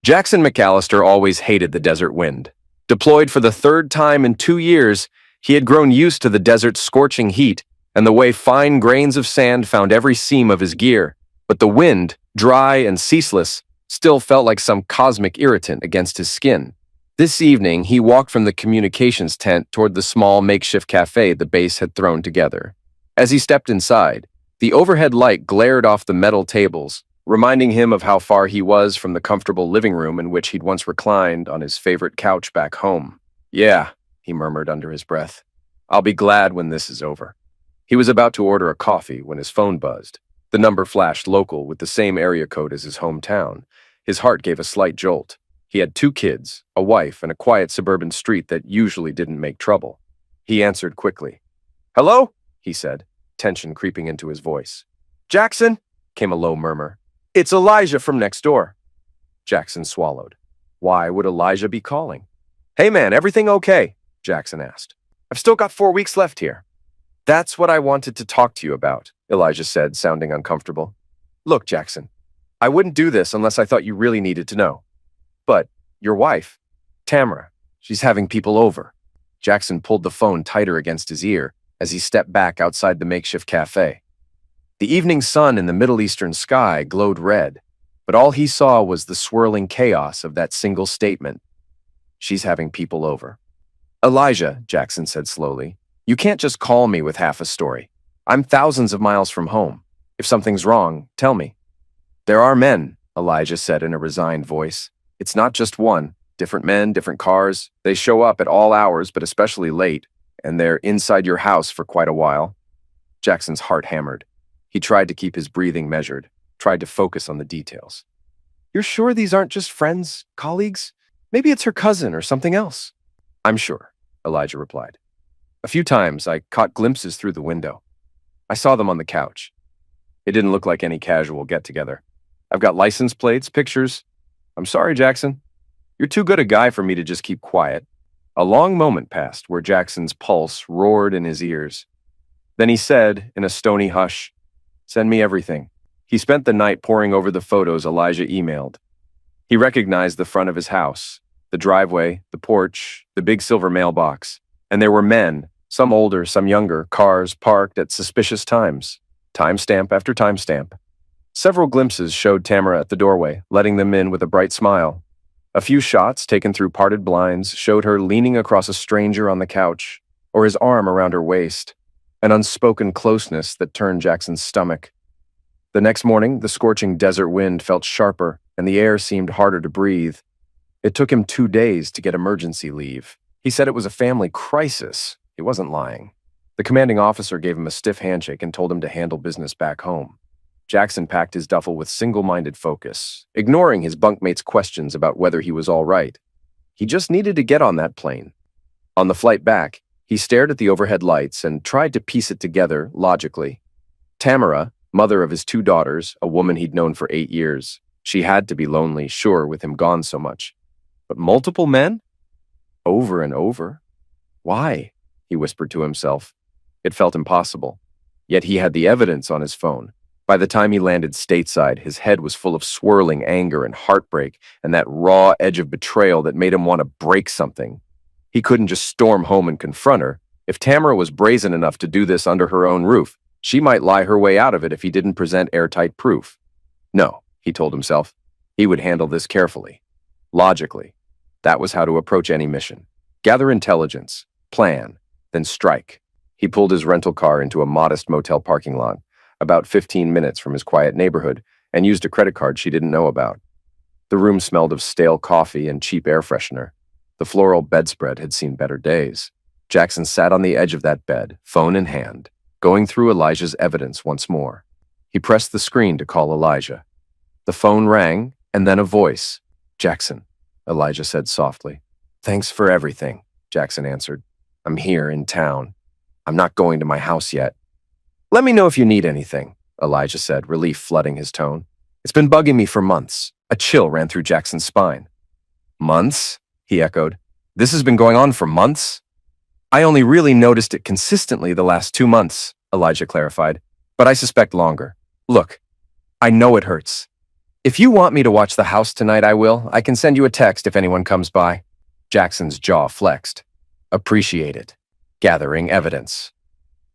Jackson McAllister always hated the desert wind. Deployed for the third time in 2 years, he had grown used to the desert's scorching heat and the way fine grains of sand found every seam of his gear. But the wind, dry and ceaseless, still felt like some cosmic irritant against his skin. This evening, he walked from the communications tent toward the small makeshift cafe the base had thrown together. As he stepped inside, the overhead light glared off the metal tables, reminding him of how far he was from the comfortable living room in which he'd once reclined on his favorite couch back home. "Yeah," he murmured under his breath. "I'll be glad when this is over." He was about to order a coffee when his phone buzzed. The number flashed local with the same area code as his hometown. His heart gave a slight jolt. He had 2 kids, a wife, and a quiet suburban street that usually didn't make trouble. He answered quickly. "Hello?" he said, tension creeping into his voice. "Jackson?" came a low murmur. "It's Elijah from next door." Jackson swallowed. Why would Elijah be calling? "Hey man, everything okay?" Jackson asked. "I've still got 4 weeks left here." "That's what I wanted to talk to you about," Elijah said, sounding uncomfortable. "Look, Jackson, I wouldn't do this unless I thought you really needed to know. But your wife, Tamara, she's having people over." Jackson pulled the phone tighter against his ear as he stepped back outside the makeshift cafe. The evening sun in the Middle Eastern sky glowed red, but all he saw was the swirling chaos of that single statement. "She's having people over." "Elijah," Jackson said slowly, "you can't just call me with half a story. I'm thousands of miles from home. If something's wrong, tell me." "There are men," Elijah said in a resigned voice. "It's not just one. Different men, different cars. They show up at all hours, but especially late, and they're inside your house for quite a while." Jackson's heart hammered. He tried to keep his breathing measured, tried to focus on the details. "You're sure these aren't just friends, colleagues? Maybe it's her cousin or something else." "I'm sure," Elijah replied. "A few times I caught glimpses through the window. I saw them on the couch. It didn't look like any casual get-together. I've got license plates, pictures. I'm sorry, Jackson. You're too good a guy for me to just keep quiet." A long moment passed where Jackson's pulse roared in his ears. Then he said, in a stony hush, "Send me everything." He spent the night poring over the photos Elijah emailed. He recognized the front of his house, the driveway, the porch, the big silver mailbox, and there were men, some older, some younger, cars parked at suspicious times, timestamp after timestamp. Several glimpses showed Tamara at the doorway, letting them in with a bright smile. A few shots taken through parted blinds showed her leaning across a stranger on the couch, or his arm around her waist, an unspoken closeness that turned Jackson's stomach. The next morning, the scorching desert wind felt sharper, and the air seemed harder to breathe. It took him 2 days to get emergency leave. He said it was a family crisis. He wasn't lying. The commanding officer gave him a stiff handshake and told him to handle business back home. Jackson packed his duffel with single-minded focus, ignoring his bunkmates' questions about whether he was all right. He just needed to get on that plane. On the flight back, he stared at the overhead lights and tried to piece it together logically. Tamara, mother of his 2 daughters, a woman he'd known for 8 years. She had to be lonely, sure, with him gone so much. But multiple men? Over and over? Why? He whispered to himself. It felt impossible. Yet he had the evidence on his phone. By the time he landed stateside, his head was full of swirling anger and heartbreak and that raw edge of betrayal that made him want to break something. He couldn't just storm home and confront her. If Tamara was brazen enough to do this under her own roof, she might lie her way out of it if he didn't present airtight proof. No, he told himself. He would handle this carefully, logically. That was how to approach any mission. Gather intelligence, plan, then strike. He pulled his rental car into a modest motel parking lot, about 15 minutes from his quiet neighborhood, and used a credit card she didn't know about. The room smelled of stale coffee and cheap air freshener. The floral bedspread had seen better days. Jackson sat on the edge of that bed, phone in hand, going through Elijah's evidence once more. He pressed the screen to call Elijah. The phone rang, and then a voice. "Jackson," Elijah said softly. "Thanks for everything," Jackson answered. "I'm here in town. I'm not going to my house yet." "Let me know if you need anything," Elijah said, relief flooding his tone. "It's been bugging me for months." A chill ran through Jackson's spine. "Months?" he echoed. "This has been going on for months?" "I only really noticed it consistently the last 2 months," Elijah clarified, "but I suspect longer. Look, I know it hurts. If you want me to watch the house tonight, I will. I can send you a text if anyone comes by. Jackson's jaw flexed. Appreciate it. Gathering evidence.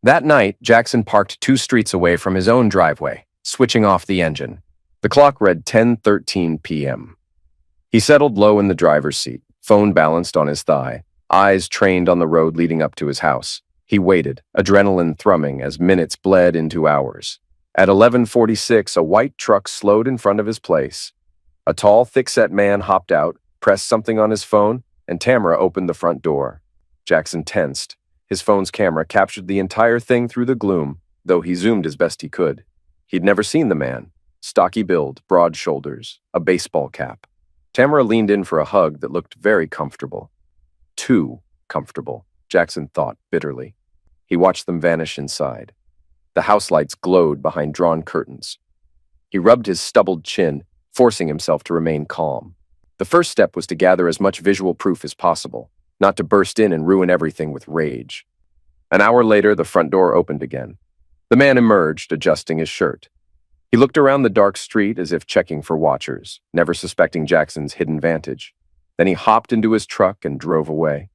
That night, Jackson parked 2 streets away from his own driveway, switching off the engine. The clock read 10:13 p.m. He settled low in the driver's seat, phone balanced on his thigh, eyes trained on the road leading up to his house. He waited, adrenaline thrumming as minutes bled into hours. At 11:46, a white truck slowed in front of his place. A tall, thick-set man hopped out, pressed something on his phone, and Tamara opened the front door. Jackson tensed. His phone's camera captured the entire thing through the gloom, though he zoomed as best he could. He'd never seen the man. Stocky build, broad shoulders, a baseball cap. Tamara leaned in for a hug that looked very comfortable. Too comfortable, Jackson thought bitterly. He watched them vanish inside. The house lights glowed behind drawn curtains. He rubbed his stubbled chin, forcing himself to remain calm. The first step was to gather as much visual proof as possible, not to burst in and ruin everything with rage. An hour later, the front door opened again. The man emerged, adjusting his shirt. He looked around the dark street as if checking for watchers, never suspecting Jackson's hidden vantage. Then he hopped into his truck and drove away.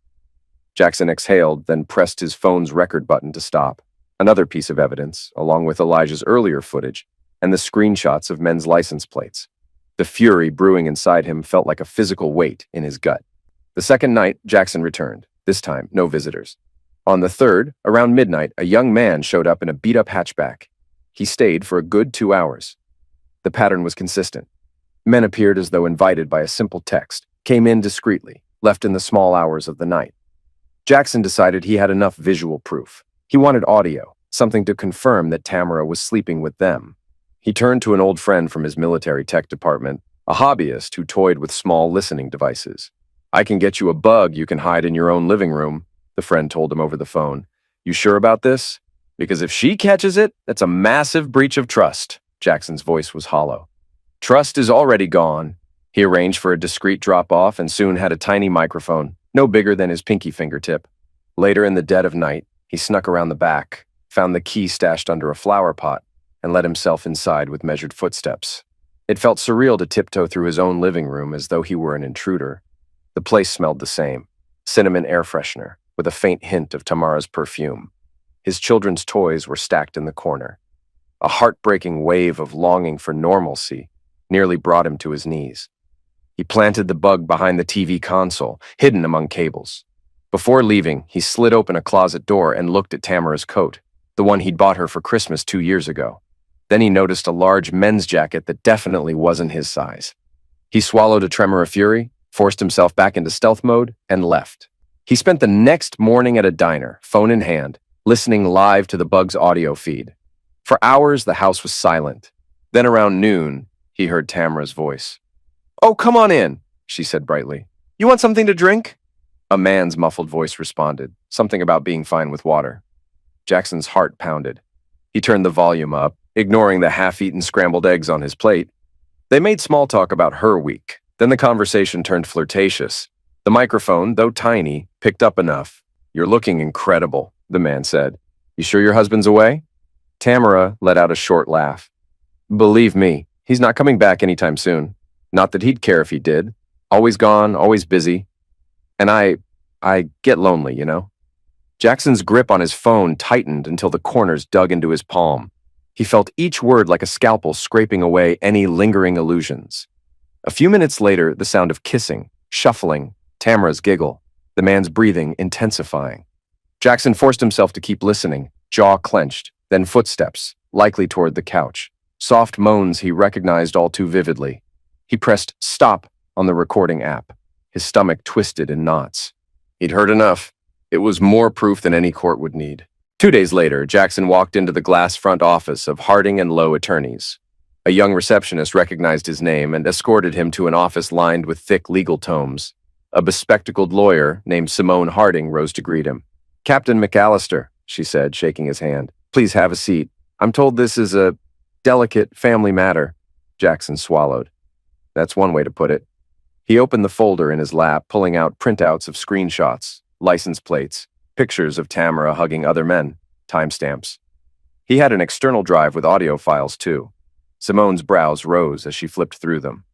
Jackson exhaled, then pressed his phone's record button to stop. Another piece of evidence, along with Elijah's earlier footage, and the screenshots of men's license plates. The fury brewing inside him felt like a physical weight in his gut. The second night, Jackson returned. This time, no visitors. On the third, around midnight, a young man showed up in a beat-up hatchback. He stayed for a good 2 hours. The pattern was consistent. Men appeared as though invited by a simple text, came in discreetly, left in the small hours of the night. Jackson decided he had enough visual proof. He wanted audio, something to confirm that Tamara was sleeping with them. He turned to an old friend from his military tech department, a hobbyist who toyed with small listening devices. "I can get you a bug you can hide in your own living room," the friend told him over the phone. "You sure about this? Because if she catches it, that's a massive breach of trust." Jackson's voice was hollow. Trust is already gone. He arranged for a discreet drop-off and soon had a tiny microphone, no bigger than his pinky fingertip. Later in the dead of night, he snuck around the back, found the key stashed under a flower pot, and let himself inside with measured footsteps. It felt surreal to tiptoe through his own living room as though he were an intruder. The place smelled the same, cinnamon air freshener, with a faint hint of Tamara's perfume. His children's toys were stacked in the corner. A heartbreaking wave of longing for normalcy nearly brought him to his knees. He planted the bug behind the TV console, hidden among cables. Before leaving, he slid open a closet door and looked at Tamara's coat, the one he'd bought her for Christmas 2 years ago. Then he noticed a large men's jacket that definitely wasn't his size. He swallowed a tremor of fury, forced himself back into stealth mode, and left. He spent the next morning at a diner, phone in hand, listening live to the bug's audio feed. For hours, the house was silent. Then around noon, he heard Tamara's voice. "Oh, come on in," she said brightly. "You want something to drink?" A man's muffled voice responded, something about being fine with water. Jackson's heart pounded. He turned the volume up, ignoring the half-eaten scrambled eggs on his plate. They made small talk about her week. Then the conversation turned flirtatious. The microphone, though tiny, picked up enough. "You're looking incredible," the man said. "You sure your husband's away?" Tamara let out a short laugh. "Believe me, he's not coming back anytime soon. Not that he'd care if he did. Always gone, always busy. And I get lonely, you know?" Jackson's grip on his phone tightened until the corners dug into his palm. He felt each word like a scalpel scraping away any lingering illusions. A few minutes later, the sound of kissing, shuffling, Tamara's giggle, the man's breathing intensifying. Jackson forced himself to keep listening, jaw clenched, then footsteps, likely toward the couch. Soft moans he recognized all too vividly. He pressed stop on the recording app. His stomach twisted in knots. He'd heard enough. It was more proof than any court would need. 2 days later, Jackson walked into the glass front office of Harding and Lowe Attorneys. A young receptionist recognized his name and escorted him to an office lined with thick legal tomes. A bespectacled lawyer named Simone Harding rose to greet him. "Captain McAllister," she said, shaking his hand. "Please have a seat. I'm told this is a delicate family matter." Jackson swallowed. That's one way to put it. He opened the folder in his lap, pulling out printouts of screenshots, license plates, pictures of Tamara hugging other men, timestamps. He had an external drive with audio files, too. Simone's brows rose as she flipped through them.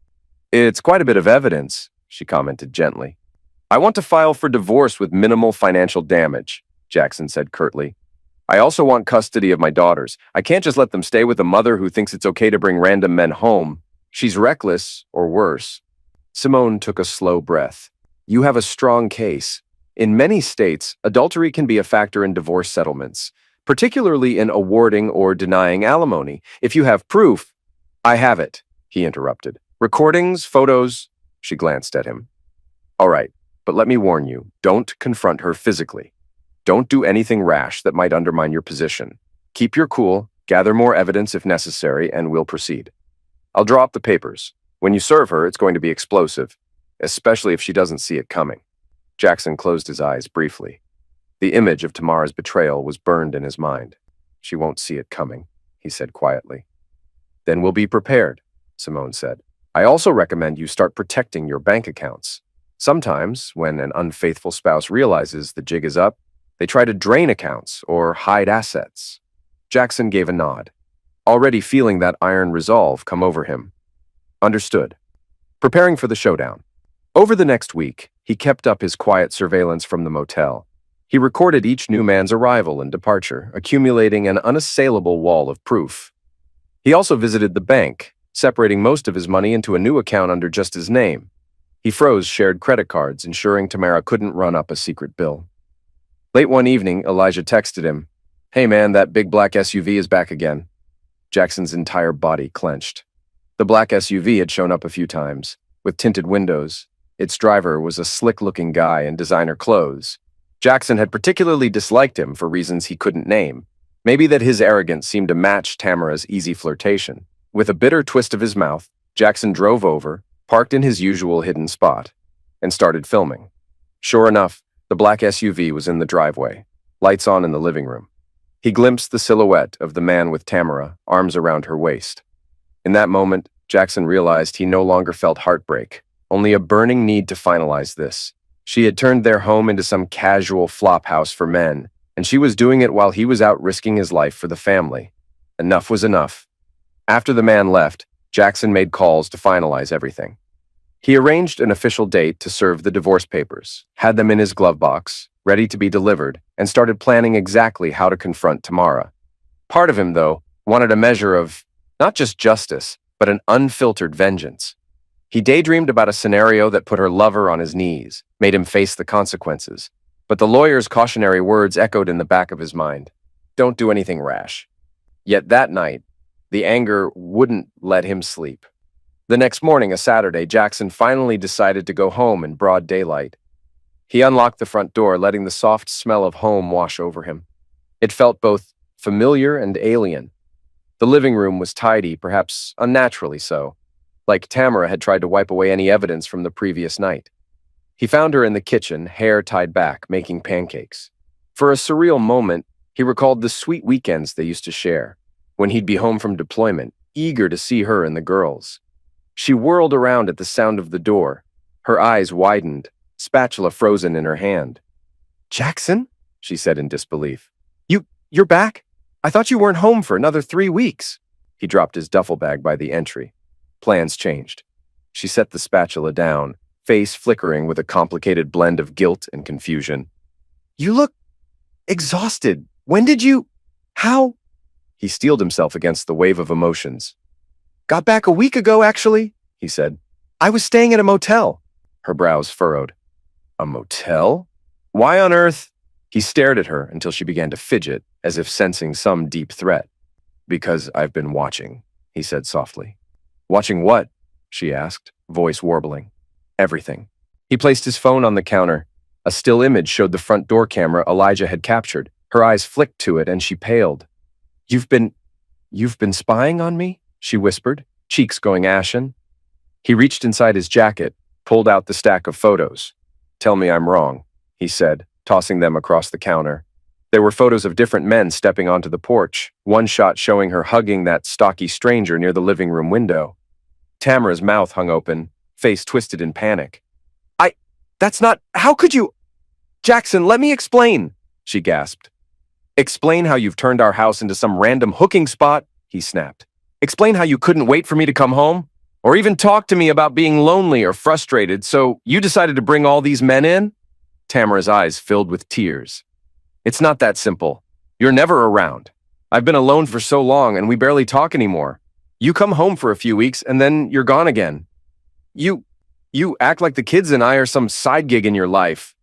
It's quite a bit of evidence, she commented gently. I want to file for divorce with minimal financial damage, Jackson said curtly. I also want custody of my daughters. I can't just let them stay with a mother who thinks it's okay to bring random men home. She's reckless, or worse. Simone took a slow breath. You have a strong case. In many states, adultery can be a factor in divorce settlements, particularly in awarding or denying alimony. If you have proof— I have it, he interrupted. Recordings, photos— She glanced at him. All right, but let me warn you, don't confront her physically. Don't do anything rash that might undermine your position. Keep your cool, gather more evidence if necessary, and we'll proceed. I'll draw up the papers. When you serve her, it's going to be explosive, especially if she doesn't see it coming. Jackson closed his eyes briefly. The image of Tamara's betrayal was burned in his mind. She won't see it coming, he said quietly. Then we'll be prepared, Simone said. I also recommend you start protecting your bank accounts. Sometimes, when an unfaithful spouse realizes the jig is up, they try to drain accounts or hide assets. Jackson gave a nod, already feeling that iron resolve come over him. Understood. Preparing for the showdown. Over the next week, he kept up his quiet surveillance from the motel. He recorded each new man's arrival and departure, accumulating an unassailable wall of proof. He also visited the bank, separating most of his money into a new account under just his name. He froze shared credit cards, ensuring Tamara couldn't run up a secret bill. Late one evening, Elijah texted him, Hey man, that big black SUV is back again. Jackson's entire body clenched. The black SUV had shown up a few times, with tinted windows. Its driver was a slick-looking guy in designer clothes. Jackson had particularly disliked him for reasons he couldn't name. Maybe that his arrogance seemed to match Tamara's easy flirtation. With a bitter twist of his mouth, Jackson drove over, parked in his usual hidden spot, and started filming. Sure enough, the black SUV was in the driveway, lights on in the living room. He glimpsed the silhouette of the man with Tamara, arms around her waist. In that moment, Jackson realized he no longer felt heartbreak, only a burning need to finalize this. She had turned their home into some casual flophouse for men, and she was doing it while he was out risking his life for the family. Enough was enough. After the man left, Jackson made calls to finalize everything. He arranged an official date to serve the divorce papers, had them in his glove box, ready to be delivered, and started planning exactly how to confront Tamara. Part of him, though, wanted a measure of not just justice, but an unfiltered vengeance. He daydreamed about a scenario that put her lover on his knees, made him face the consequences. But the lawyer's cautionary words echoed in the back of his mind. Don't do anything rash. Yet that night, the anger wouldn't let him sleep. The next morning, a Saturday, Jackson finally decided to go home in broad daylight. He unlocked the front door, letting the soft smell of home wash over him. It felt both familiar and alien. The living room was tidy, perhaps unnaturally so, like Tamara had tried to wipe away any evidence from the previous night. He found her in the kitchen, hair tied back, making pancakes. For a surreal moment, he recalled the sweet weekends they used to share, when he'd be home from deployment, eager to see her and the girls. She whirled around at the sound of the door. Her eyes widened, spatula frozen in her hand. Jackson? She said in disbelief. You're back? I thought you weren't home for another 3 weeks. He dropped his duffel bag by the entry. Plans changed. She set the spatula down, face flickering with a complicated blend of guilt and confusion. You look exhausted. When did you— How? He steeled himself against the wave of emotions. Got back a week ago, actually, he said. I was staying at a motel. Her brows furrowed. A motel? Why on earth? He stared at her until she began to fidget, as if sensing some deep threat. Because I've been watching, he said softly. Watching what? She asked, voice warbling. Everything. He placed his phone on the counter. A still image showed the front door camera Elijah had captured. Her eyes flicked to it and she paled. You've been spying on me? She whispered, cheeks going ashen. He reached inside his jacket, pulled out the stack of photos. Tell me I'm wrong, he said, tossing them across the counter. There were photos of different men stepping onto the porch, one shot showing her hugging that stocky stranger near the living room window. Tamara's mouth hung open, face twisted in panic. That's not— How could you— Jackson, let me explain, she gasped. Explain how you've turned our house into some random hooking spot, he snapped. Explain how you couldn't wait for me to come home? Or even talk to me about being lonely or frustrated, so you decided to bring all these men in? Tamara's eyes filled with tears. It's not that simple. You're never around. I've been alone for so long and we barely talk anymore. You come home for a few weeks and then you're gone again. You act like the kids and I are some side gig in your life.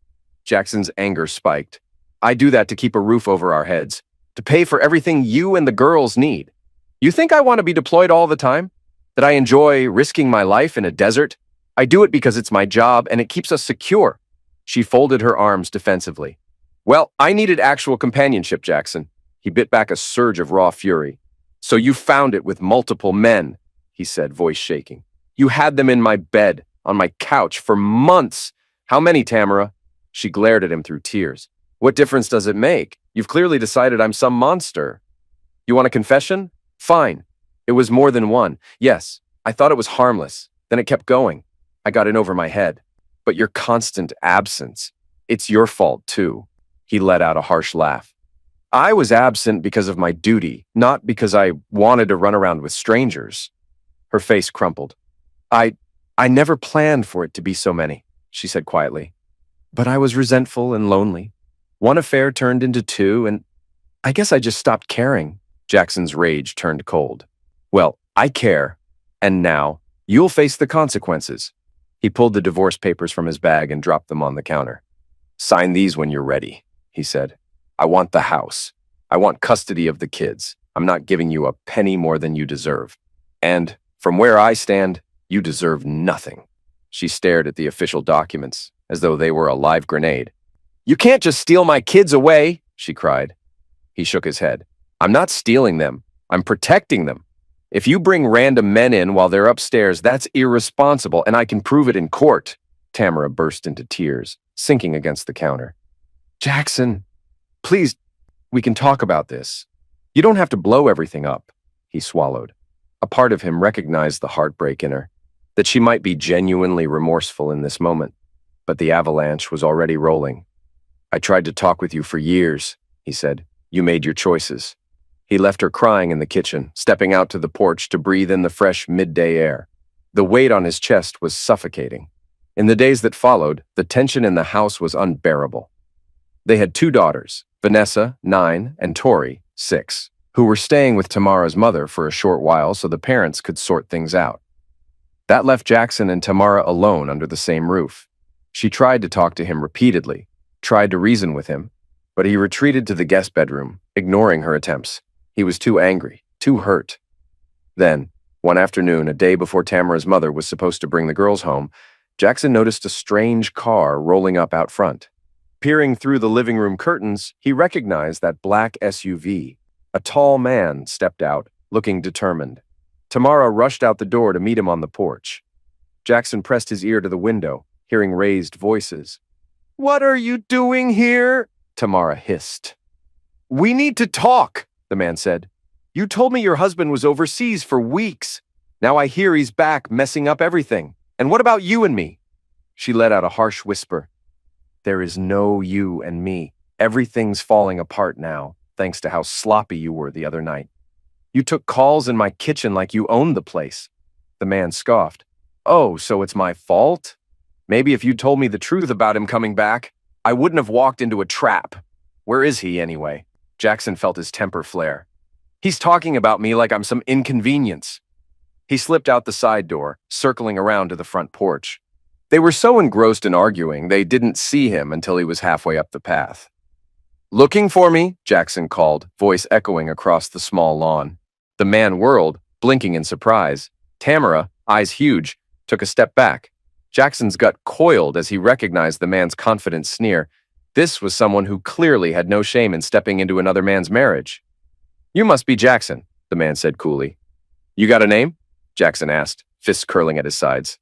Jackson's anger spiked. I do that to keep a roof over our heads, to pay for everything you and the girls need. You think I want to be deployed all the time? That I enjoy risking my life in a desert? I do it because it's my job and it keeps us secure. She folded her arms defensively. Well, I needed actual companionship, Jackson. He bit back a surge of raw fury. So you found it with multiple men, he said, voice shaking. You had them in my bed, on my couch, for months. How many, Tamara? She glared at him through tears. What difference does it make? You've clearly decided I'm some monster. You want a confession? Fine. It was more than one. Yes, I thought it was harmless. Then it kept going. I got in over my head. But your constant absence, it's your fault too. He let out a harsh laugh. I was absent because of my duty, not because I wanted to run around with strangers. Her face crumpled. I never planned for it to be so many, she said quietly. But I was resentful and lonely. One affair turned into two, and I guess I just stopped caring. Jackson's rage turned cold. Well, I care, and now you'll face the consequences. He pulled the divorce papers from his bag and dropped them on the counter. Sign these when you're ready, he said. I want the house. I want custody of the kids. I'm not giving you a penny more than you deserve. And from where I stand, you deserve nothing. She stared at the official documents as though they were a live grenade. You can't just steal my kids away, she cried. He shook his head. I'm not stealing them. I'm protecting them. If you bring random men in while they're upstairs, that's irresponsible, and I can prove it in court. Tamara burst into tears, sinking against the counter. Jackson, please, we can talk about this. You don't have to blow everything up, he swallowed. A part of him recognized the heartbreak in her, that she might be genuinely remorseful in this moment, but the avalanche was already rolling. I tried to talk with you for years, he said. You made your choices. He left her crying in the kitchen, stepping out to the porch to breathe in the fresh midday air. The weight on his chest was suffocating. In the days that followed, the tension in the house was unbearable. They had two daughters, Vanessa, 9, and Tori, 6, who were staying with Tamara's mother for a short while so the parents could sort things out. That left Jackson and Tamara alone under the same roof. She tried to talk to him repeatedly, tried to reason with him, but he retreated to the guest bedroom, ignoring her attempts. He was too angry, too hurt. Then, one afternoon, a day before Tamara's mother was supposed to bring the girls home, Jackson noticed a strange car rolling up out front. Peering through the living room curtains, he recognized that black SUV. A tall man stepped out, looking determined. Tamara rushed out the door to meet him on the porch. Jackson pressed his ear to the window, hearing raised voices. What are you doing here? Tamara hissed. We need to talk, the man said. You told me your husband was overseas for weeks. Now I hear he's back, messing up everything. And what about you and me? She let out a harsh whisper. There is no you and me. Everything's falling apart now, thanks to how sloppy you were the other night. You took calls in my kitchen like you owned the place. The man scoffed. Oh, so it's my fault? Maybe if you'd told me the truth about him coming back, I wouldn't have walked into a trap. Where is he, anyway? Jackson felt his temper flare. He's talking about me like I'm some inconvenience. He slipped out the side door, circling around to the front porch. They were so engrossed in arguing, they didn't see him until he was halfway up the path. Looking for me? Jackson called, voice echoing across the small lawn. The man whirled, blinking in surprise. Tamara, eyes huge, took a step back. Jackson's gut coiled as he recognized the man's confident sneer. This was someone who clearly had no shame in stepping into another man's marriage. You must be Jackson, the man said coolly. You got a name? Jackson asked, fists curling at his sides.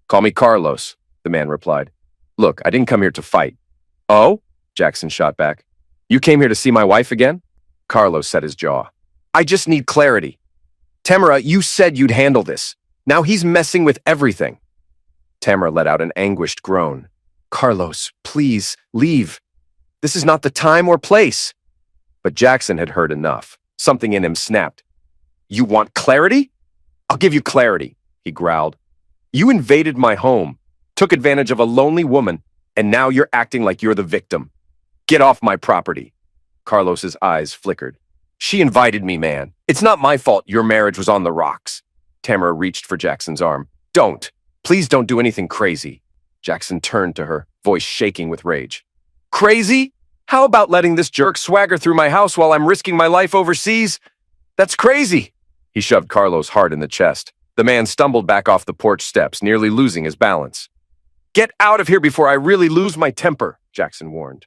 Call me Carlos, the man replied. Look, I didn't come here to fight. Oh? Jackson shot back. You came here to see my wife again? Carlos set his jaw. I just need clarity. Tamara, you said you'd handle this. Now he's messing with everything. Tamara let out an anguished groan. Carlos, please, leave. This is not the time or place. But Jackson had heard enough. Something in him snapped. You want clarity? I'll give you clarity, he growled. You invaded my home, took advantage of a lonely woman, and now you're acting like you're the victim. Get off my property. Carlos's eyes flickered. She invited me, man. It's not my fault your marriage was on the rocks. Tamara reached for Jackson's arm. Don't. Please don't do anything crazy. Jackson turned to her, voice shaking with rage. Crazy? How about letting this jerk swagger through my house while I'm risking my life overseas? That's crazy. He shoved Carlos hard in the chest. The man stumbled back off the porch steps, nearly losing his balance. Get out of here before I really lose my temper, Jackson warned.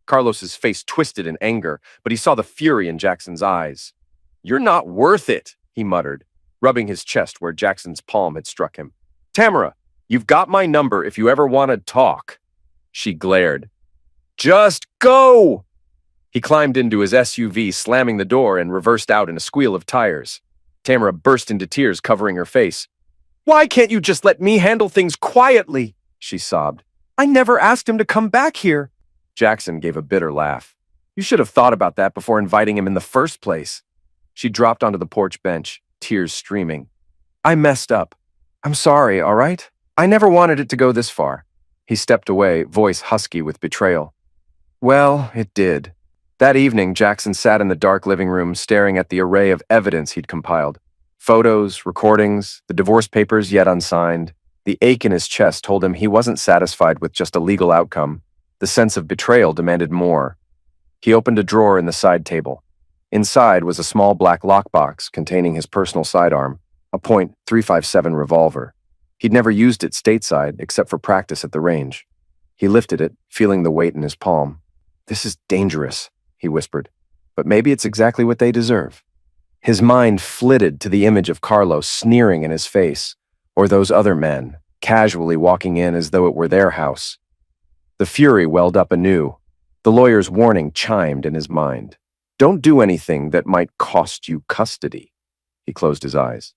Carlos's face twisted in anger, but he saw the fury in Jackson's eyes. You're not worth it, he muttered, rubbing his chest where Jackson's palm had struck him. Tamara, you've got my number if you ever want to talk. She glared. Just go! He climbed into his SUV, slamming the door, and reversed out in a squeal of tires. Tamara burst into tears, covering her face. Why can't you just let me handle things quietly? She sobbed. I never asked him to come back here. Jackson gave a bitter laugh. You should have thought about that before inviting him in the first place. She dropped onto the porch bench, tears streaming. I messed up. I'm sorry, all right? I never wanted it to go this far. He stepped away, voice husky with betrayal. Well, it did. That evening, Jackson sat in the dark living room staring at the array of evidence he'd compiled. Photos, recordings, the divorce papers yet unsigned. The ache in his chest told him he wasn't satisfied with just a legal outcome. The sense of betrayal demanded more. He opened a drawer in the side table. Inside was a small black lockbox containing his personal sidearm, a .357 revolver. He'd never used it stateside except for practice at the range. He lifted it, feeling the weight in his palm. This is dangerous, he whispered, but maybe it's exactly what they deserve. His mind flitted to the image of Carlos sneering in his face, or those other men, casually walking in as though it were their house. The fury welled up anew. The lawyer's warning chimed in his mind. Don't do anything that might cost you custody. He closed his eyes.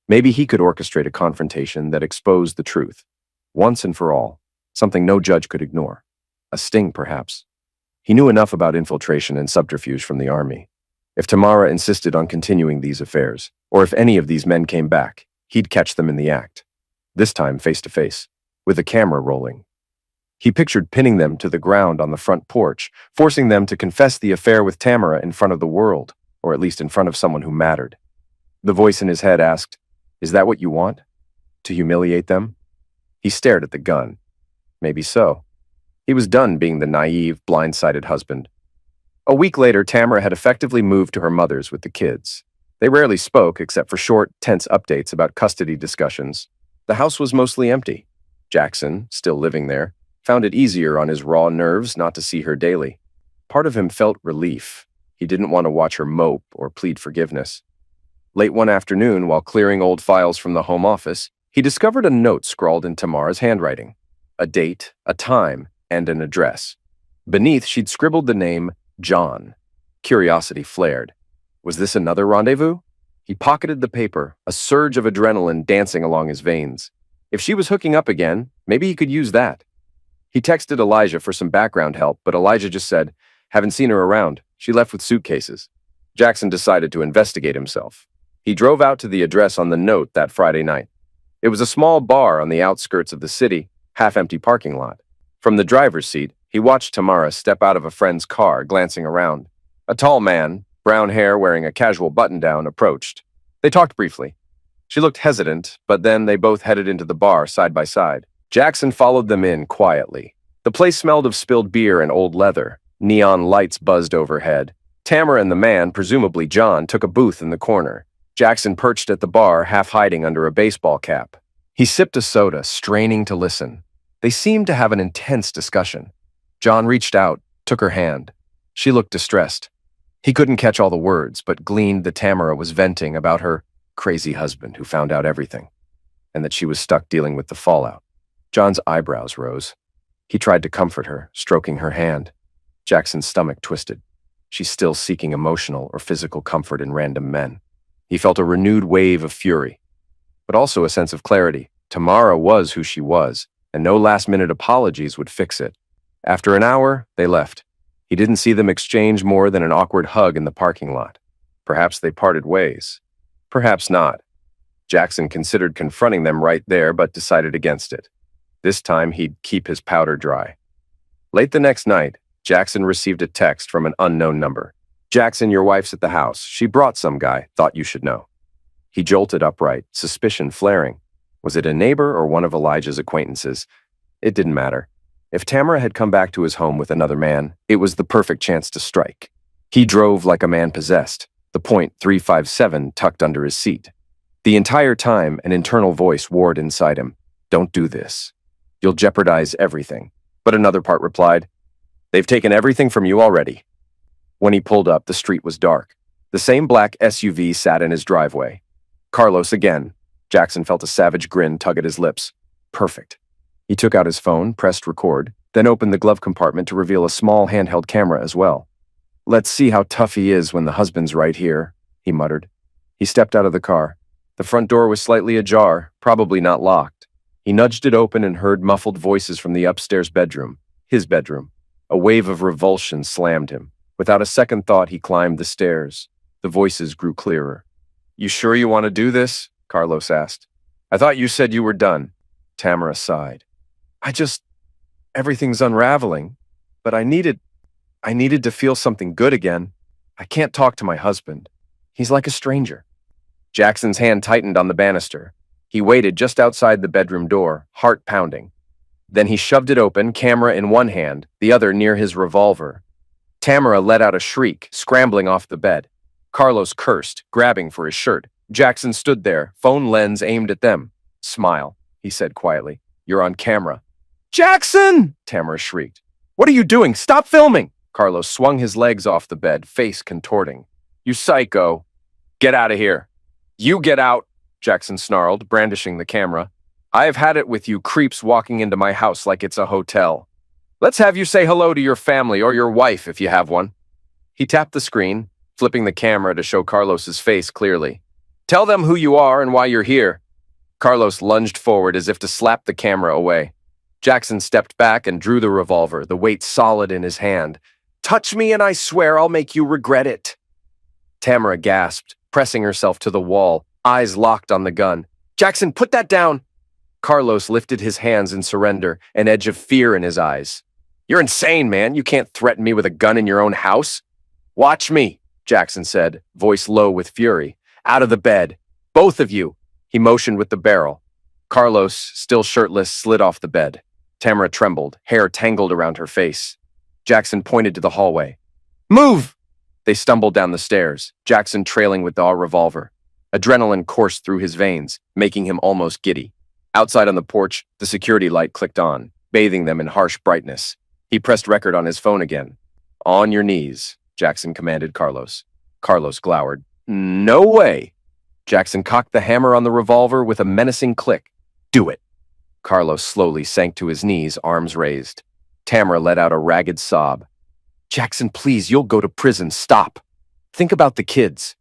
Maybe he could orchestrate a confrontation that exposed the truth, once and for all, something no judge could ignore. A sting, perhaps. He knew enough about infiltration and subterfuge from the army. If Tamara insisted on continuing these affairs, or if any of these men came back, he'd catch them in the act. This time face to face, with the camera rolling. He pictured pinning them to the ground on the front porch, forcing them to confess the affair with Tamara in front of the world, or at least in front of someone who mattered. The voice in his head asked, Is that what you want? To humiliate them? He stared at the gun. Maybe so. He was done being the naive, blindsided husband. A week later, Tamara had effectively moved to her mother's with the kids. They rarely spoke except for short, tense updates about custody discussions. The house was mostly empty. Jackson, still living there, found it easier on his raw nerves not to see her daily. Part of him felt relief. He didn't want to watch her mope or plead forgiveness. Late one afternoon, while clearing old files from the home office, he discovered a note scrawled in Tamara's handwriting. A date, a time, and an address. Beneath, she'd scribbled the name John. Curiosity flared. Was this another rendezvous? He pocketed the paper, a surge of adrenaline dancing along his veins. If she was hooking up again, maybe he could use that. He texted Elijah for some background help, but Elijah just said, Haven't seen her around. She left with suitcases. Jackson decided to investigate himself. He drove out to the address on the note that Friday night. It was a small bar on the outskirts of the city, half-empty parking lot. From the driver's seat, he watched Tamara step out of a friend's car, glancing around. A tall man, brown hair wearing a casual button-down, approached. They talked briefly. She looked hesitant, but then they both headed into the bar side by side. Jackson followed them in quietly. The place smelled of spilled beer and old leather. Neon lights buzzed overhead. Tamara and the man, presumably John, took a booth in the corner. Jackson perched at the bar, half hiding under a baseball cap. He sipped a soda, straining to listen. They seemed to have an intense discussion. John reached out, took her hand. She looked distressed. He couldn't catch all the words, but gleaned that Tamara was venting about her crazy husband who found out everything, and that she was stuck dealing with the fallout. John's eyebrows rose. He tried to comfort her, stroking her hand. Jackson's stomach twisted. She's still seeking emotional or physical comfort in random men. He felt a renewed wave of fury, but also a sense of clarity. Tamara was who she was, and no last-minute apologies would fix it. After an hour, they left. He didn't see them exchange more than an awkward hug in the parking lot. Perhaps they parted ways. Perhaps not. Jackson considered confronting them right there, but decided against it. This time, he'd keep his powder dry. Late the next night, Jackson received a text from an unknown number. "Jackson, your wife's at the house. She brought some guy. Thought you should know." He jolted upright, suspicion flaring. Was it a neighbor or one of Elijah's acquaintances? It didn't matter. If Tamara had come back to his home with another man, it was the perfect chance to strike. He drove like a man possessed, the .357 tucked under his seat. The entire time, an internal voice warred inside him. "Don't do this. You'll jeopardize everything." But another part replied, "They've taken everything from you already." When he pulled up, the street was dark. The same black SUV sat in his driveway. Carlos again. Jackson felt a savage grin tug at his lips. Perfect. He took out his phone, pressed record, then opened the glove compartment to reveal a small handheld camera as well. "Let's see how tough he is when the husband's right here," he muttered. He stepped out of the car. The front door was slightly ajar, probably not locked. He nudged it open and heard muffled voices from the upstairs bedroom, his bedroom. A wave of revulsion slammed him. Without a second thought, he climbed the stairs. The voices grew clearer. "You sure you want to do this?" Carlos asked. "I thought you said you were done." Tamara sighed. Everything's unraveling, but I needed to feel something good again. I can't talk to my husband. He's like a stranger." Jackson's hand tightened on the banister. He waited just outside the bedroom door, heart pounding. Then he shoved it open, camera in one hand, the other near his revolver. Tamara let out a shriek, scrambling off the bed. Carlos cursed, grabbing for his shirt. Jackson stood there, phone lens aimed at them. "Smile," he said quietly. "You're on camera." "Jackson!" Tamara shrieked. "What are you doing? Stop filming!" Carlos swung his legs off the bed, face contorting. "You psycho! Get out of here!" "You get out!" Jackson snarled, brandishing the camera. "I have had it with you creeps walking into my house like it's a hotel. Let's have you say hello to your family or your wife if you have one." He tapped the screen, flipping the camera to show Carlos's face clearly. "Tell them who you are and why you're here." Carlos lunged forward as if to slap the camera away. Jackson stepped back and drew the revolver, the weight solid in his hand. "Touch me and I swear I'll make you regret it." Tamara gasped, pressing herself to the wall, eyes locked on the gun. "Jackson, put that down!" Carlos lifted his hands in surrender, an edge of fear in his eyes. "You're insane, man. You can't threaten me with a gun in your own house." "Watch me," Jackson said, voice low with fury. "Out of the bed. Both of you." He motioned with the barrel. Carlos, still shirtless, slid off the bed. Tamara trembled, hair tangled around her face. Jackson pointed to the hallway. "Move!" They stumbled down the stairs, Jackson trailing with the revolver. Adrenaline coursed through his veins, making him almost giddy. Outside on the porch, the security light clicked on, bathing them in harsh brightness. He pressed record on his phone again. "On your knees," Jackson commanded Carlos. Carlos glowered. "No way!" Jackson cocked the hammer on the revolver with a menacing click. "Do it!" Carlos slowly sank to his knees, arms raised. Tamara let out a ragged sob. "Jackson, please, you'll go to prison. Stop. Think about the kids."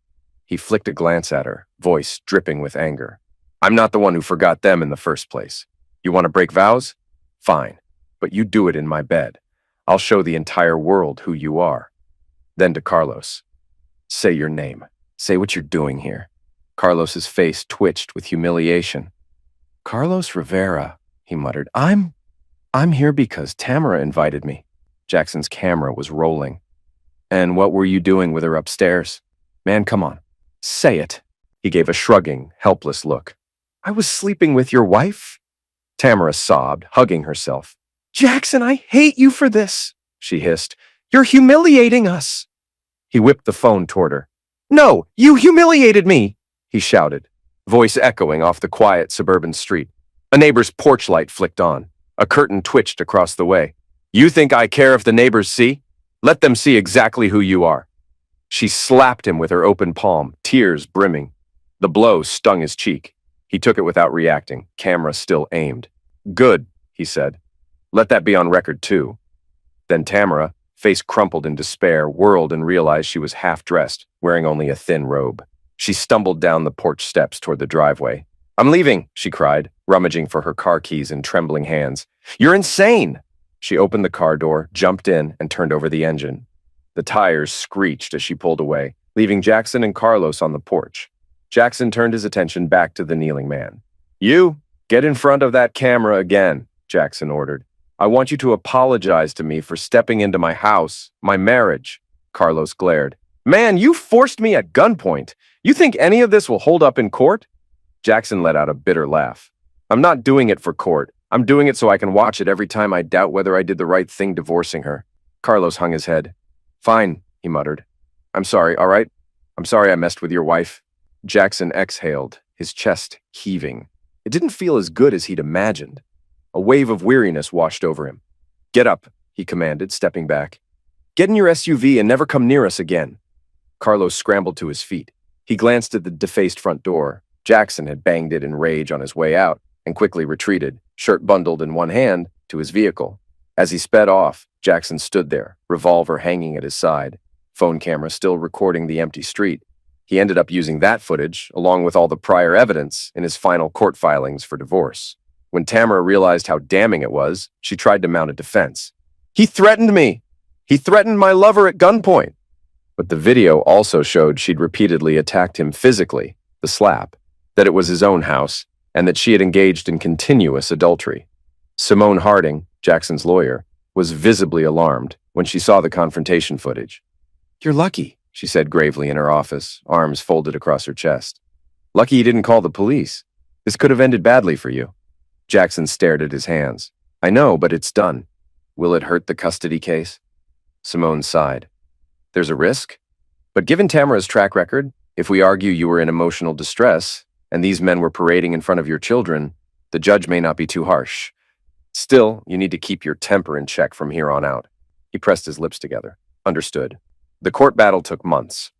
He flicked a glance at her, voice dripping with anger. "I'm not the one who forgot them in the first place. You want to break vows? Fine, but you do it in my bed. I'll show the entire world who you are." Then to Carlos. "Say your name. Say what you're doing here." Carlos's face twitched with humiliation. "Carlos Rivera," he muttered. I'm here because Tamara invited me." Jackson's camera was rolling. "And what were you doing with her upstairs? Man, come on. Say it." He gave a shrugging, helpless look. "I was sleeping with your wife?" Tamara sobbed, hugging herself. "Jackson, I hate you for this," she hissed. "You're humiliating us." He whipped the phone toward her. "No, you humiliated me," he shouted, voice echoing off the quiet suburban street. A neighbor's porch light flicked on. A curtain twitched across the way. "You think I care if the neighbors see? Let them see exactly who you are." She slapped him with her open palm, tears brimming. The blow stung his cheek. He took it without reacting, camera still aimed. "Good," he said. "Let that be on record, too." Then Tamara, face crumpled in despair, whirled and realized she was half-dressed, wearing only a thin robe. She stumbled down the porch steps toward the driveway. "I'm leaving," she cried, rummaging for her car keys in trembling hands. "You're insane!" She opened the car door, jumped in, and turned over the engine. The tires screeched as she pulled away, leaving Jackson and Carlos on the porch. Jackson turned his attention back to the kneeling man. You, get in front of that camera again, Jackson ordered. I want you to apologize to me for stepping into my house, my marriage. Carlos glared. Man, you forced me at gunpoint. You think any of this will hold up in court? Jackson let out a bitter laugh. I'm not doing it for court. I'm doing it so I can watch it every time I doubt whether I did the right thing divorcing her. Carlos hung his head. Fine, he muttered. I'm sorry, all right? I'm sorry I messed with your wife. Jackson exhaled, his chest heaving. It didn't feel as good as he'd imagined. A wave of weariness washed over him. Get up, he commanded, stepping back. Get in your SUV and never come near us again. Carlos scrambled to his feet. He glanced at the defaced front door. Jackson had banged it in rage on his way out and quickly retreated, shirt bundled in one hand, to his vehicle. As he sped off, Jackson stood there, revolver hanging at his side, phone camera still recording the empty street. He ended up using that footage, along with all the prior evidence, in his final court filings for divorce. When Tamara realized how damning it was, she tried to mount a defense. He threatened me! He threatened my lover at gunpoint! But the video also showed she'd repeatedly attacked him physically, the slap, that it was his own house, and that she had engaged in continuous adultery. Simone Harding, Jackson's lawyer, was visibly alarmed when she saw the confrontation footage. You're lucky, she said gravely in her office, arms folded across her chest. Lucky you didn't call the police. This could have ended badly for you. Jackson stared at his hands. I know, but it's done. Will it hurt the custody case? Simone sighed. There's a risk. But given Tamara's track record, if we argue you were in emotional distress, and these men were parading in front of your children, the judge may not be too harsh. Still, you need to keep your temper in check from here on out. He pressed his lips together. Understood. The court battle took months.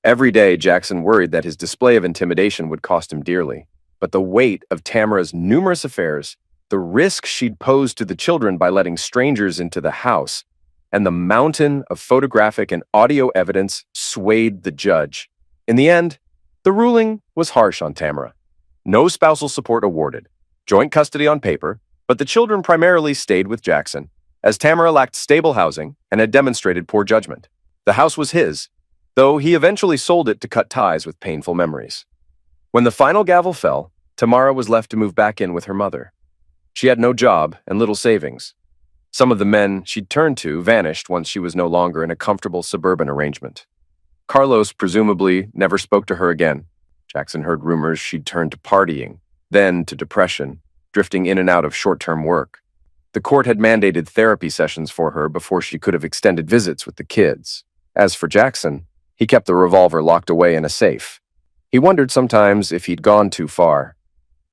Every day, Jackson worried that his display of intimidation would cost him dearly. But the weight of Tamara's numerous affairs, the risk she'd posed to the children by letting strangers into the house, and the mountain of photographic and audio evidence swayed the judge. In the end, the ruling was harsh on Tamara. No spousal support awarded, joint custody on paper, but the children primarily stayed with Jackson, as Tamara lacked stable housing and had demonstrated poor judgment. The house was his, though he eventually sold it to cut ties with painful memories. When the final gavel fell, Tamara was left to move back in with her mother. She had no job and little savings. Some of the men she'd turned to vanished once she was no longer in a comfortable suburban arrangement. Carlos presumably never spoke to her again. Jackson heard rumors she'd turned to partying, then to depression, drifting in and out of short-term work. The court had mandated therapy sessions for her before she could have extended visits with the kids. As for Jackson, he kept the revolver locked away in a safe. He wondered sometimes if he'd gone too far.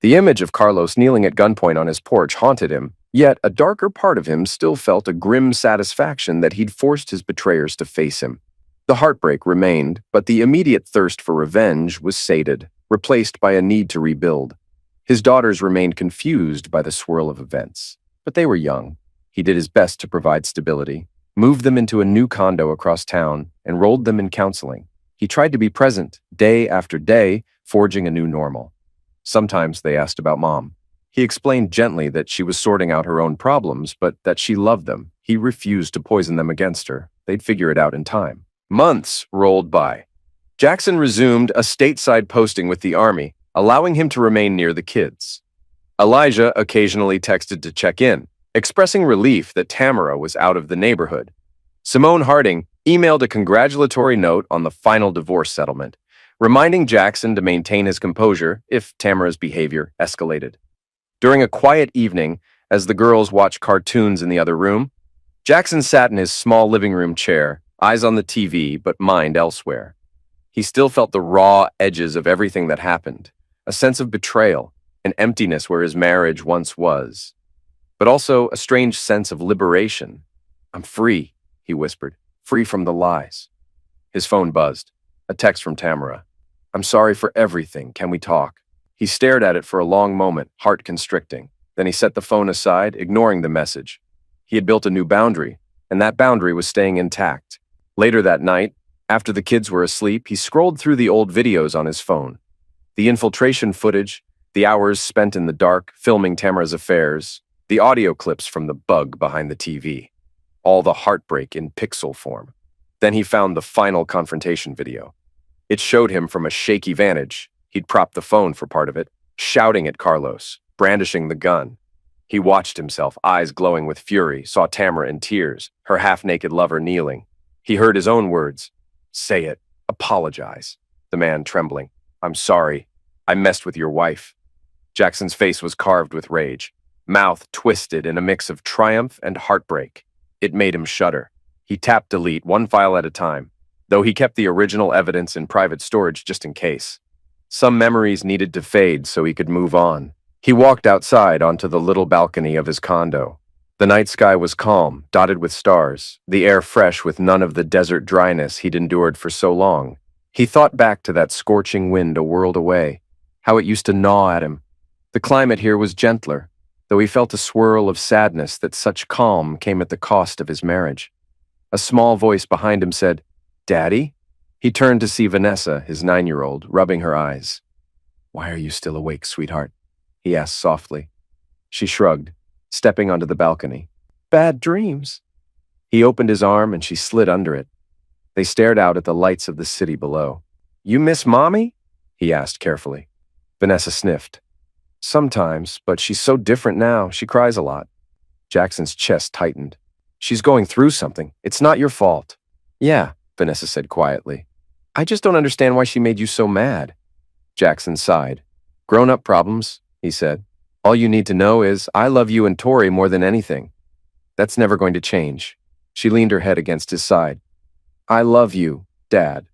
The image of Carlos kneeling at gunpoint on his porch haunted him, yet a darker part of him still felt a grim satisfaction that he'd forced his betrayers to face him. The heartbreak remained, but the immediate thirst for revenge was sated, replaced by a need to rebuild. His daughters remained confused by the swirl of events, but they were young. He did his best to provide stability, moved them into a new condo across town, enrolled them in counseling. He tried to be present, day after day, forging a new normal. Sometimes they asked about Mom. He explained gently that she was sorting out her own problems, but that she loved them. He refused to poison them against her. They'd figure it out in time. Months rolled by. Jackson resumed a stateside posting with the Army, allowing him to remain near the kids. Elijah occasionally texted to check in, expressing relief that Tamara was out of the neighborhood. Simone Harding emailed a congratulatory note on the final divorce settlement, reminding Jackson to maintain his composure if Tamara's behavior escalated. During a quiet evening, as the girls watched cartoons in the other room, Jackson sat in his small living room chair, eyes on the TV, but mind elsewhere. He still felt the raw edges of everything that happened, a sense of betrayal, an emptiness where his marriage once was, but also a strange sense of liberation. I'm free, he whispered, free from the lies. His phone buzzed. A text from Tamara. I'm sorry for everything. Can we talk? He stared at it for a long moment, heart constricting. Then he set the phone aside, ignoring the message. He had built a new boundary, and that boundary was staying intact. Later that night, after the kids were asleep, he scrolled through the old videos on his phone. The infiltration footage, the hours spent in the dark filming Tamara's affairs, the audio clips from the bug behind the TV. All the heartbreak in pixel form. Then he found the final confrontation video. It showed him from a shaky vantage, He'd propped the phone for part of it, shouting at Carlos, brandishing the gun. He watched himself, eyes glowing with fury, saw Tamara in tears, her half-naked lover kneeling. He heard his own words. Say it. Apologize. The man trembling. I'm sorry. I messed with your wife. Jackson's face was carved with rage, mouth twisted in a mix of triumph and heartbreak. It made him shudder. He tapped delete, one file at a time, though he kept the original evidence in private storage just in case. Some memories needed to fade so he could move on. He walked outside onto the little balcony of his condo. The night sky was calm, dotted with stars, the air fresh with none of the desert dryness he'd endured for so long. He thought back to that scorching wind a world away, how it used to gnaw at him. The climate here was gentler, though he felt a swirl of sadness that such calm came at the cost of his marriage. A small voice behind him said, "Daddy?" He turned to see Vanessa, his 9-year-old, rubbing her eyes. "Why are you still awake, sweetheart?" he asked softly. She shrugged, stepping onto the balcony. "Bad dreams." He opened his arm and she slid under it. They stared out at the lights of the city below. "You miss Mommy?" he asked carefully. Vanessa sniffed. "Sometimes, but she's so different now. She cries a lot." Jackson's chest tightened. "She's going through something. It's not your fault." "Yeah," Vanessa said quietly. "I just don't understand why she made you so mad." Jackson sighed. "Grown-up problems," he said. "All you need to know is I love you and Tori more than anything. That's never going to change." She leaned her head against his side. "I love you, Dad."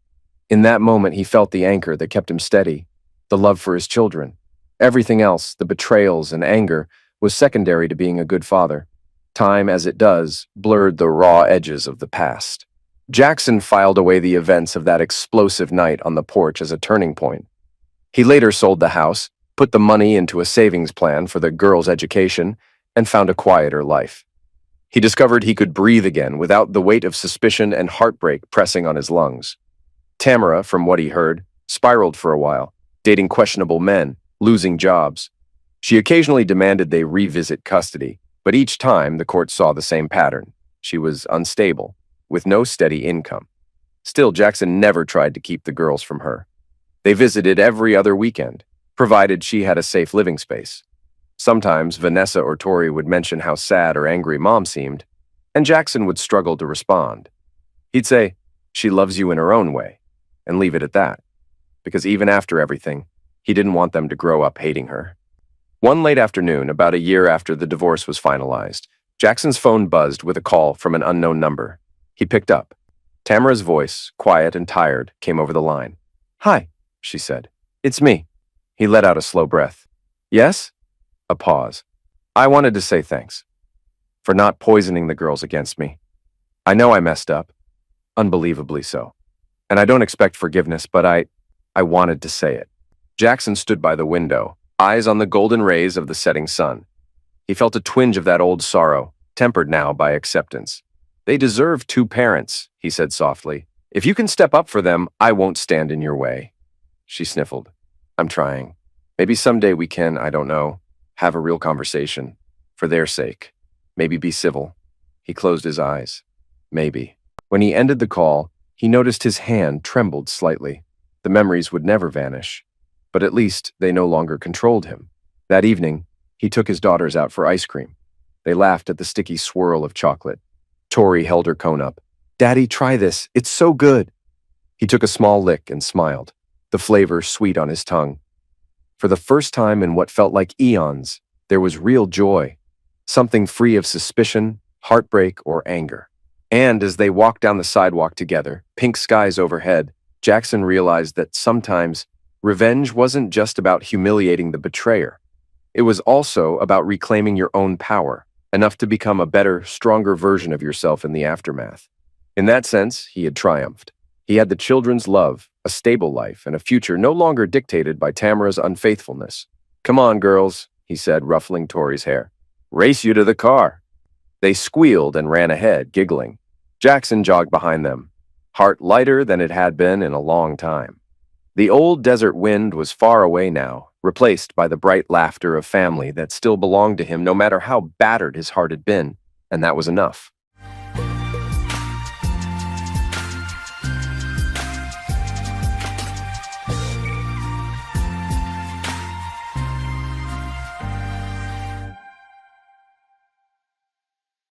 In that moment, he felt the anchor that kept him steady, the love for his children. Everything else, the betrayals and anger, was secondary to being a good father. Time, as it does, blurred the raw edges of the past. Jackson filed away the events of that explosive night on the porch as a turning point. He later sold the house, put the money into a savings plan for the girls' education, and found a quieter life. He discovered he could breathe again without the weight of suspicion and heartbreak pressing on his lungs. Tamara, from what he heard, spiraled for a while, dating questionable men, losing jobs. She occasionally demanded they revisit custody, but each time the court saw the same pattern. She was unstable, with no steady income. Still, Jackson never tried to keep the girls from her. They visited every other weekend, provided she had a safe living space. Sometimes Vanessa or Tori would mention how sad or angry Mom seemed, and Jackson would struggle to respond. He'd say, "She loves you in her own way," and leave it at that, because even after everything, he didn't want them to grow up hating her. One late afternoon, about a year after the divorce was finalized, Jackson's phone buzzed with a call from an unknown number. He picked up. Tamara's voice, quiet and tired, came over the line. "Hi," she said. "It's me." He let out a slow breath. "Yes?" A pause. "I wanted to say thanks for not poisoning the girls against me. I know I messed up, unbelievably so, and I don't expect forgiveness, but I wanted to say it." Jackson stood by the window, eyes on the golden rays of the setting sun. He felt a twinge of that old sorrow, tempered now by acceptance. "They deserve 2 parents," he said softly. "If you can step up for them, I won't stand in your way." She sniffled. "I'm trying. Maybe someday we can, I don't know, have a real conversation. For their sake. Maybe be civil." He closed his eyes. Maybe. When he ended the call, he noticed his hand trembled slightly. The memories would never vanish, but at least they no longer controlled him. That evening, he took his daughters out for ice cream. They laughed at the sticky swirl of chocolate. Tori held her cone up. "Daddy, try this. It's so good." He took a small lick and smiled, the flavor sweet on his tongue. For the first time in what felt like eons, there was real joy, something free of suspicion, heartbreak, or anger. And as they walked down the sidewalk together, pink skies overhead, Jackson realized that sometimes revenge wasn't just about humiliating the betrayer. It was also about reclaiming your own power, enough to become a better, stronger version of yourself in the aftermath. In that sense, he had triumphed. He had the children's love, a stable life, and a future no longer dictated by Tamara's unfaithfulness. "Come on, girls," he said, ruffling Tori's hair. "Race you to the car." They squealed and ran ahead, giggling. Jackson jogged behind them, heart lighter than it had been in a long time. The old desert wind was far away now, replaced by the bright laughter of family that still belonged to him no matter how battered his heart had been, and that was enough.